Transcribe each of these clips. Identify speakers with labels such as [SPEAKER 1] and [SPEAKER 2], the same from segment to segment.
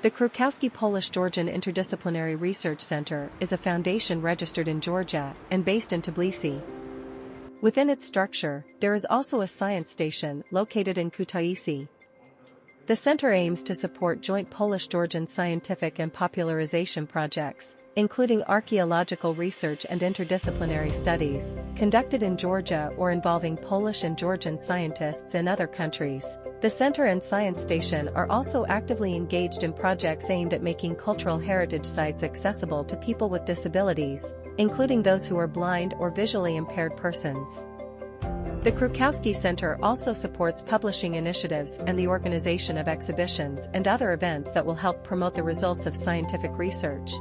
[SPEAKER 1] The Krukowski Polish-Georgian Interdisciplinary Research Center is a foundation registered in Georgia and based in Tbilisi. Within its structure, there is also a science station located in Kutaisi. The center aims to support joint Polish-Georgian scientific and popularization projects, including archaeological research and interdisciplinary studies, conducted in Georgia or involving Polish and Georgian scientists in other countries. The center and science station are also actively engaged in projects aimed at making cultural heritage sites accessible to people with disabilities, including those who are blind or visually impaired persons. The Krukowski Center also supports publishing initiatives and the organization of exhibitions and other events that will help promote the results of scientific research.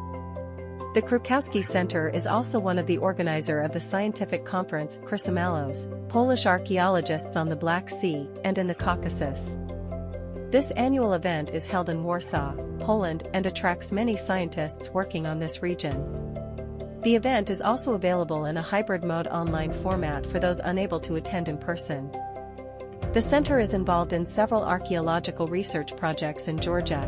[SPEAKER 1] The Krukowski Center is also one of the organizers of the scientific conference Chrysomalos, Polish Archaeologists on the Black Sea and in the Caucasus. This annual event is held in Warsaw, Poland, and attracts many scientists working on this region. The event is also available in a hybrid mode online format for those unable to attend in person. The center is involved in several archaeological research projects in Georgia.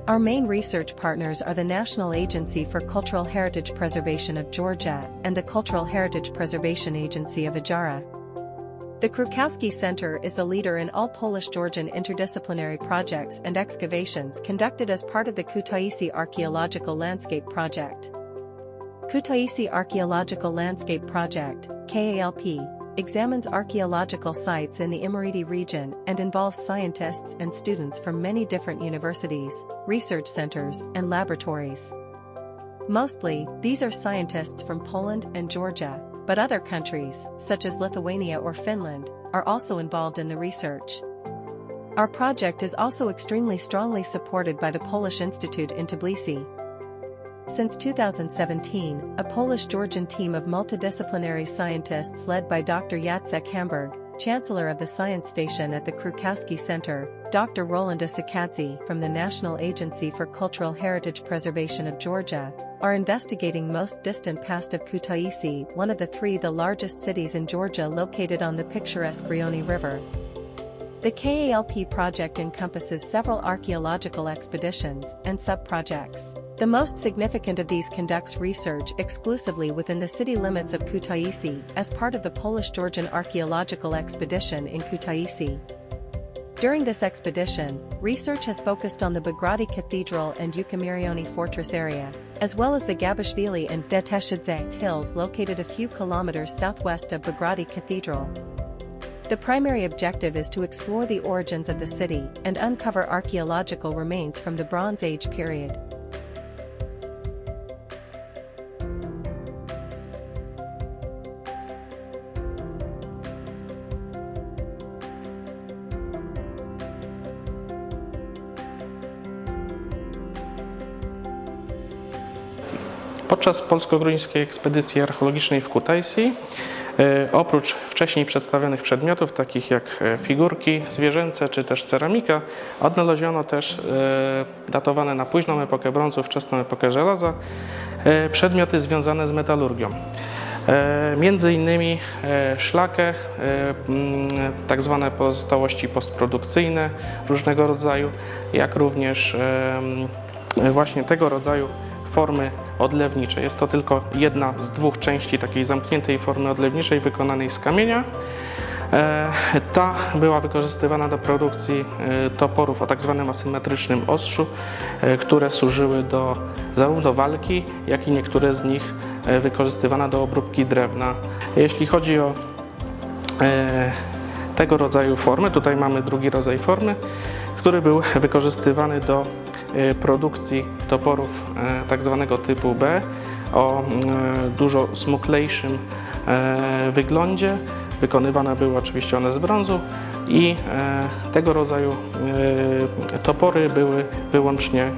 [SPEAKER 1] Our main research partners are the National Agency for Cultural Heritage Preservation of Georgia and the Cultural Heritage Preservation Agency of Ajara. The Krukowski Center is the leader in all Polish-Georgian interdisciplinary projects and excavations conducted as part of the Kutaisi Archaeological Landscape Project. Kutaisi Archaeological Landscape Project, KALP, examines archaeological sites in the Imereti region and involves scientists and students from many different universities, research centers, and laboratories. Mostly, these are scientists from Poland and Georgia, but other countries, such as Lithuania or Finland, are also involved in the research. Our project is also extremely strongly supported by the Polish Institute in Tbilisi. Since 2017, a Polish-Georgian team of multidisciplinary scientists led by Dr. Jacek Hamburg, Chancellor of the Science Station at the Krukowski Center, Dr. Rolanda Sakadze from the National Agency for Cultural Heritage Preservation of Georgia, are investigating most distant past of Kutaisi, one of the largest cities in Georgia located on the picturesque Rioni River. The KALP project encompasses several archaeological expeditions and sub-projects. The most significant of these conducts research exclusively within the city limits of Kutaisi as part of the Polish-Georgian Archaeological Expedition in Kutaisi. During this expedition, research has focused on the Bagrati Cathedral and Ukamirioni Fortress area, as well as the Gabashvili and Deteshadze hills located a few kilometers southwest of Bagrati Cathedral. The primary objective is to explore the origins of the city and uncover archaeological remains from the Bronze Age period.
[SPEAKER 2] Podczas polsko-gruzińskiej ekspedycji archeologicznej w Kutaisi, oprócz wcześniej przedstawionych przedmiotów, takich jak figurki zwierzęce czy też ceramika, odnaleziono też datowane na późną epokę brązu, wczesną epokę żelaza, przedmioty związane z metalurgią. Między innymi szlakę, tak zwane pozostałości postprodukcyjne różnego rodzaju, jak również właśnie tego rodzaju formy odlewnicze. Jest to tylko jedna z dwóch części takiej zamkniętej formy odlewniczej wykonanej z kamienia. Ta była wykorzystywana do produkcji toporów o tak zwanym asymetrycznym ostrzu, które służyły do zarówno walki, jak i niektóre z nich wykorzystywane do obróbki drewna. Jeśli chodzi o tego rodzaju formy, tutaj mamy drugi rodzaj formy, który był wykorzystywany do produkcji toporów tak zwanego typu B o dużo smuklejszym wyglądzie. Wykonywane były oczywiście one z brązu i tego rodzaju topory były wyłącznie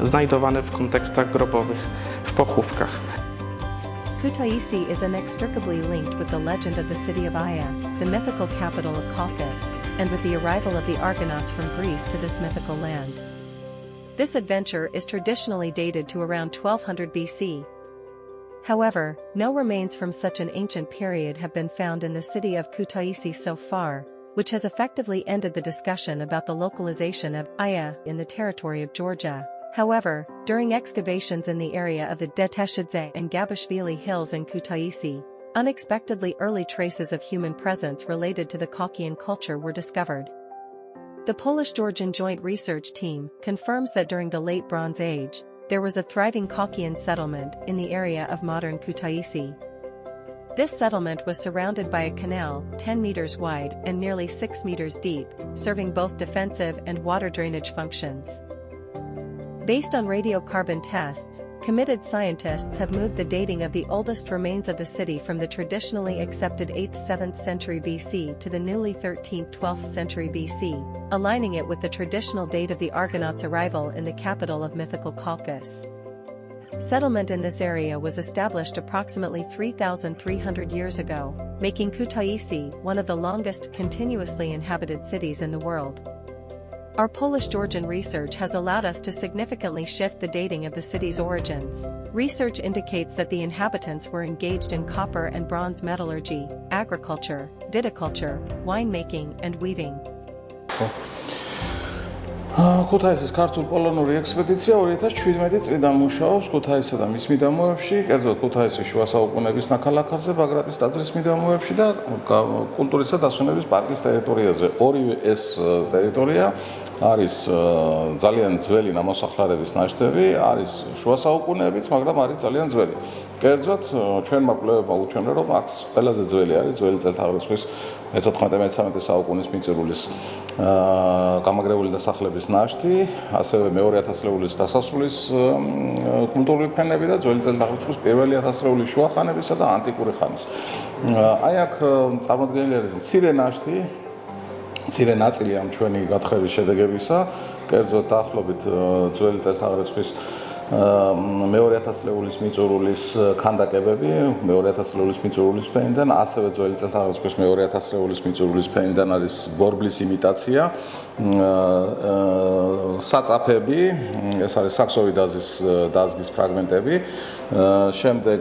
[SPEAKER 2] znajdowane w kontekstach grobowych, w pochówkach.
[SPEAKER 1] Kutaisi is inextricably linked with the legend of the city of Aya, the mythical capital of Caucasus, and with the arrival of the Argonauts from Greece to this mythical land. This adventure is traditionally dated to around 1200 BC. However, no remains from such an ancient period have been found in the city of Kutaisi so far, which has effectively ended the discussion about the localization of Aya in the territory of Georgia. However, during excavations in the area of the Deteshadze and Gabashvili hills in Kutaisi, unexpectedly early traces of human presence related to the Caucasian culture were discovered. The Polish-Georgian Joint Research Team confirms that during the Late Bronze Age, there was a thriving Caucasian settlement in the area of modern Kutaisi. This settlement was surrounded by a canal 10 meters wide and nearly 6 meters deep, serving both defensive and water drainage functions. Based on radiocarbon tests, committed scientists have moved the dating of the oldest remains of the city from the traditionally accepted 8th-7th century BC to the newly 13th-12th century BC, aligning it with the traditional date of the Argonauts' arrival in the capital of mythical Colchis. Settlement in this area was established approximately 3,300 years ago, making Kutaisi one of the longest continuously inhabited cities in the world. Our Polish-Georgian research has allowed us to significantly shift the dating of the city's origins. Research indicates that the inhabitants were engaged in copper and bronze metallurgy, agriculture, viticulture, winemaking, and weaving.
[SPEAKER 3] ქუთაისის ქართულ-პოლონური ექსპედიცია 2017 წლიდან მუშაობს ქუთაისსა და მის მიდამოებში, კერძოდ ქუთაისის შუა საუკუნეების ნაქალაქარზე, ბაგრატის ტაძრის მიდამოებში და კულტურისა და დასვენების პარკის ტერიტორიაზე. ორივე ეს ტერიტორია არის ძალიან ძველი ნამოსახლარების ნაშთები, არის შუა საუკუნეებიც, მაგრამ არის ძალიან ძველი. კერძოდ, ჩვენმა კვლევებმა უჩვენა, რომ აქ ყველაზე ძველი არის ძველი წელთაღრიცხვის 14-13 საუკუნის მიწურულის გამაგრებული დასახლების ნაშთი, ასევე მეორე ათასწლეულის დასასრულის კულტურული ფენები და ძველი წელთაღრიცხვის პირველი ათასწლეულის შუახანებისა და ანტიკური ხანის. აი აქ წარმოდგენილი არის მცირე ნაშთი, მცირე ნაწილი ამ ჩვენი გათხრების შედეგებისა, კერძოდ დაახლოებით ძველი წელთაღრიცხვის მეორე ათასწლეულის მიწურულის ქანდაკებები, მეორე ათასწლეულის მიწურულის ფენიდან, ასევე ძველი წელთაღრიცხვის მეორე ათასწლეულის მიწურულის ფენიდან არის ბორბლის იმიტაცია, საწაფები, ეს არის საქსოვი დაზგის ფრაგმენტები, შემდეგ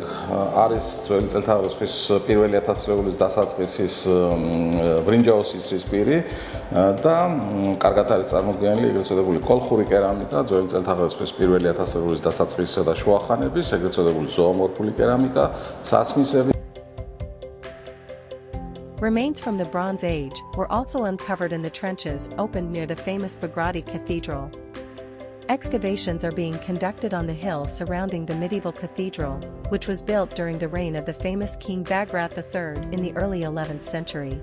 [SPEAKER 3] არის ძველი წელთაღრიცხვის პირველი ათასწლეულის დასაწყისის ბრინჯაოს ისრის პირი და კარგად არის წარმოდგენილი ეგრეთ წოდებული კოლხური კერამიკა, ძველი წელთაღრიცხვის პირველი ათასწლეულის დასაწყისისა და შუახანების, ეგრეთ წოდებული ზოომორფული კერამიკა, სასმისები.
[SPEAKER 1] Remains from the Bronze Age were also uncovered in the trenches opened near the famous Bagrati Cathedral. Excavations are being conducted on the hill surrounding the medieval cathedral, which was built during the reign of the famous King Bagrat III in the early 11th century.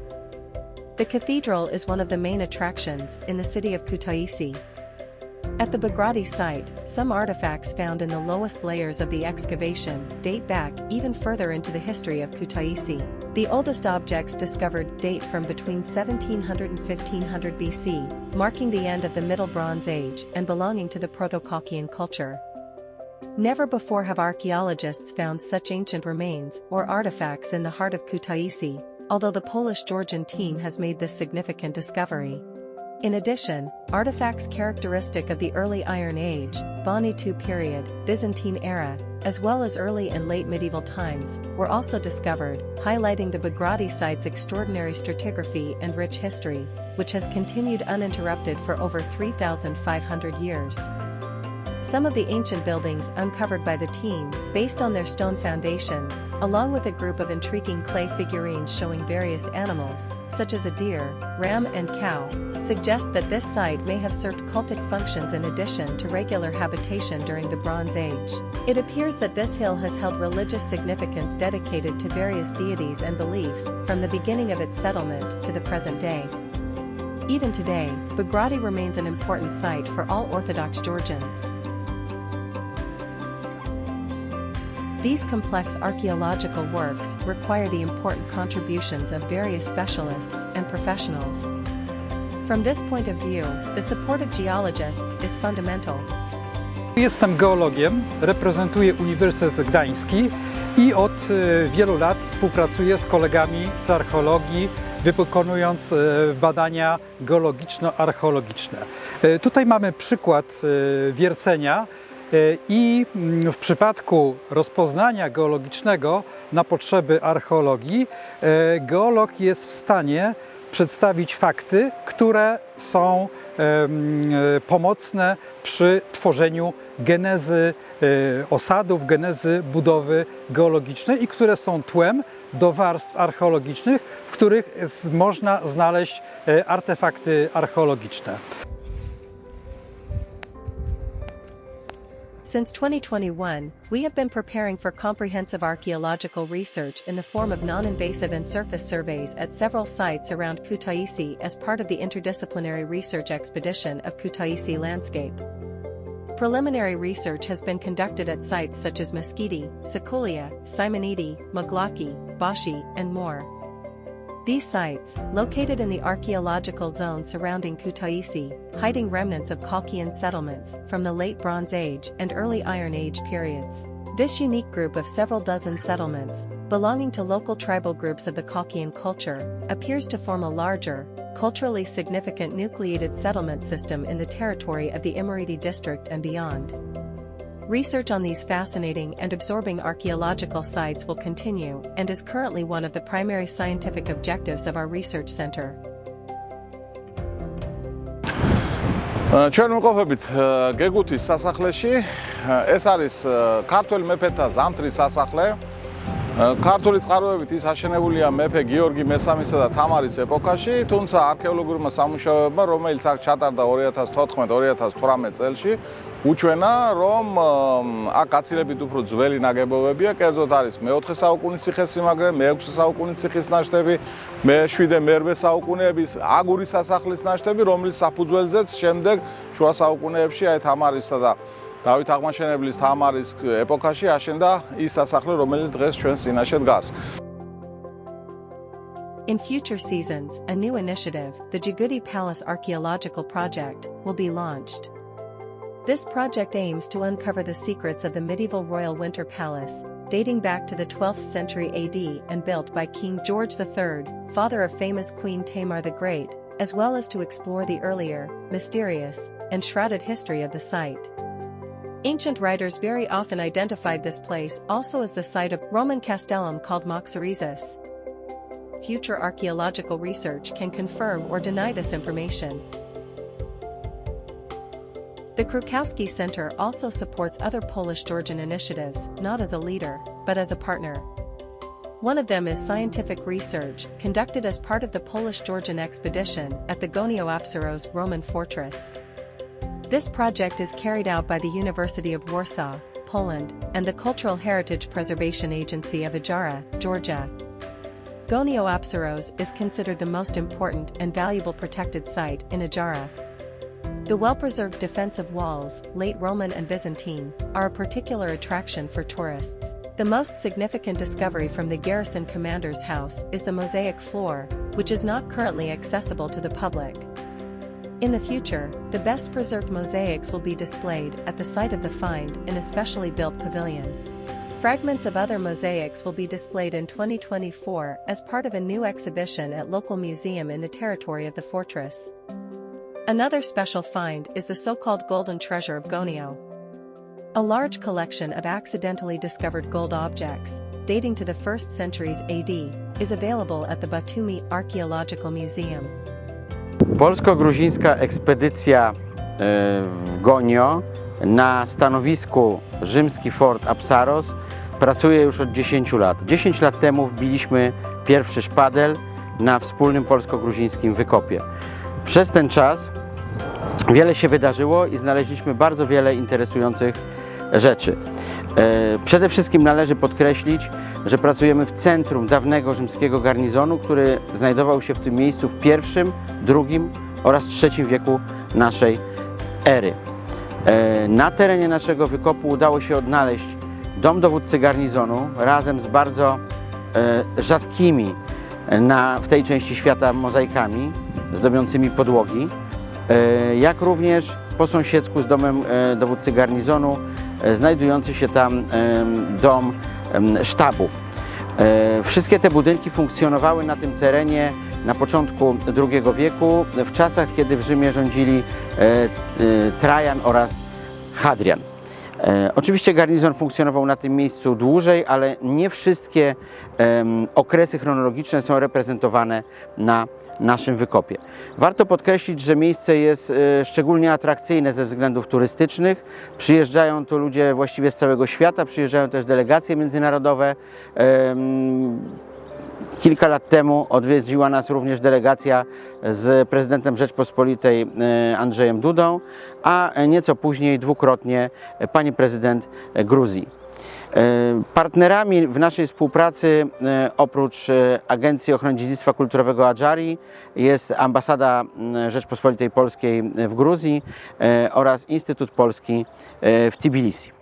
[SPEAKER 1] The cathedral is one of the main attractions in the city of Kutaisi. At the Bagrati site, some artifacts found in the lowest layers of the excavation date back even further into the history of Kutaisi. The oldest objects discovered date from between 1700 and 1500 BC, marking the end of the Middle Bronze Age and belonging to the Proto-Caucasian culture. Never before have archaeologists found such ancient remains or artifacts in the heart of Kutaisi, although the Polish-Georgian team has made this significant discovery. In addition, artifacts characteristic of the early Iron Age, Bani II period, Byzantine era, as well as early and late medieval times, were also discovered, highlighting the Bagrati site's extraordinary stratigraphy and rich history, which has continued uninterrupted for over 3,500 years. Some of the ancient buildings uncovered by the team, based on their stone foundations, along with a group of intriguing clay figurines showing various animals, such as a deer, ram and cow, suggest that this site may have served cultic functions in addition to regular habitation during the Bronze Age. It appears that this hill has held religious significance dedicated to various deities and beliefs, from the beginning of its settlement to the present day. Even today, Bagrati remains an important site for all Orthodox Georgians. These complex archaeological works require the important contributions of various specialists and professionals. From this point of view, the support of geologists is fundamental.
[SPEAKER 4] Jestem geologiem, reprezentuję Uniwersytet Gdański i od wielu lat współpracuję z kolegami z archeologii, wykonując badania geologiczno-archeologiczne. Tutaj mamy przykład wiercenia i w przypadku rozpoznania geologicznego na potrzeby archeologii geolog jest w stanie przedstawić fakty, które są pomocne przy tworzeniu genezy osadów, genezy budowy geologicznej i które są tłem do warstw archeologicznych, w których można znaleźć artefakty archeologiczne.
[SPEAKER 1] Since 2021, we have been preparing for comprehensive archaeological research in the form of non-invasive and surface surveys at several sites around Kutaisi as part of the interdisciplinary research expedition of Kutaisi landscape. Preliminary research has been conducted at sites such as Mesquite, Sikulia, Simonidi, Maglaki, Bashi, and more. These sites, located in the archaeological zone surrounding Kutaisi, hiding remnants of Kalkian settlements from the Late Bronze Age and Early Iron Age periods. This unique group of several dozen settlements, belonging to local tribal groups of the Kalkian culture, appears to form a larger, culturally significant nucleated settlement system in the territory of the Imereti district and beyond. Research on these fascinating and absorbing archaeological sites will continue and is currently one of the primary scientific objectives of our research center.
[SPEAKER 3] ჩვენ ვიმყოფებით გეგუთის სასახლეში. ეს არის ქართველ მეფეთა ზამთრის სასახლე. ქართული წყაროებით ის აშენებულია მეფე გიორგი მესამისა და თამარის ეპოქაში, თუმცა არქეოლოგურმა სამუშაოებმა, რომელიც აქ ჩატარდა 2014-2018 წელში, უჩვენა, რომ აქ გაცილებით უფრო ძველი ნაგებობებია, კერძოდ არის მე-4 საუკუნის ციხესიმაგრე, მე-6 საუკუნის ციხის ნაშთები, მე-7, მე-8 საუკუნეების აგურის სასახლის ნაშთები, რომლის საფუძველზეც შემდეგ შუა საუკუნეებში აი თამარისა და დავით აღმაშენებლის თამარის ეპოქაში აშენდა ის სასახლე, რომელიც დღეს ჩვენს წინაშე დგას.
[SPEAKER 1] In future seasons, a new initiative, the Georgian Palace Archaeological Project, will be launched. This project aims to uncover the secrets of the medieval royal winter palace, dating back to the 12th century AD and built by King George III, father of famous Queen Tamar the Great, as well as to explore the earlier, mysterious, and shrouded history of the site. Ancient writers very often identified this place also as the site of Roman castellum called Moxarizis. Future archaeological research can confirm or deny this information. The Krukowski Center also supports other Polish-Georgian initiatives, not as a leader, but as a partner. One of them is scientific research, conducted as part of the Polish-Georgian expedition at the Gonio-Apsaros Roman fortress. This project is carried out by the University of Warsaw, Poland, and the Cultural Heritage Preservation Agency of Ajara, Georgia. Gonio-Apsaros is considered the most important and valuable protected site in Ajara. The well-preserved defensive walls, late Roman and Byzantine, are a particular attraction for tourists. The most significant discovery from the garrison commander's house is the mosaic floor, which is not currently accessible to the public. In the future, the best preserved mosaics will be displayed at the site of the find in a specially built pavilion. Fragments of other mosaics will be displayed in 2024 as part of a new exhibition at local museum in the territory of the fortress. Another special find is the so-called golden treasure of Gonio. A large collection of accidentally discovered gold objects, dating to the 1st centuries AD, is available at the Batumi Archaeological Museum.
[SPEAKER 5] Polsko-gruzińska ekspedycja w Gonio na stanowisku rzymski fort Apsaros pracuje już od 10 lat. 10 lat temu wbiliśmy pierwszy szpadel na wspólnym polsko-gruzińskim wykopie. Przez ten czas wiele się wydarzyło i znaleźliśmy bardzo wiele interesujących rzeczy. Przede wszystkim należy podkreślić, że pracujemy w centrum dawnego rzymskiego garnizonu, który znajdował się w tym miejscu w I, II oraz III wieku naszej ery. Na terenie naszego wykopu udało się odnaleźć dom dowódcy garnizonu razem z bardzo rzadkimi w tej części świata mozaikami zdobiącymi podłogi, jak również po sąsiedzku z domem dowódcy garnizonu znajdujący się tam dom sztabu. Wszystkie te budynki funkcjonowały na tym terenie na początku II wieku, w czasach, kiedy w Rzymie rządzili Trajan oraz Hadrian. Oczywiście garnizon funkcjonował na tym miejscu dłużej, ale nie wszystkie okresy chronologiczne są reprezentowane na naszym wykopie. Warto podkreślić, że miejsce jest szczególnie atrakcyjne ze względów turystycznych. Przyjeżdżają tu ludzie właściwie z całego świata, przyjeżdżają też delegacje międzynarodowe. Kilka lat temu odwiedziła nas również delegacja z prezydentem Rzeczpospolitej Andrzejem Dudą, a nieco później dwukrotnie pani prezydent Gruzji. Partnerami w naszej współpracy oprócz Agencji Ochrony Dziedzictwa Kulturowego Adżari jest Ambasada Rzeczpospolitej Polskiej w Gruzji oraz Instytut Polski w Tbilisi.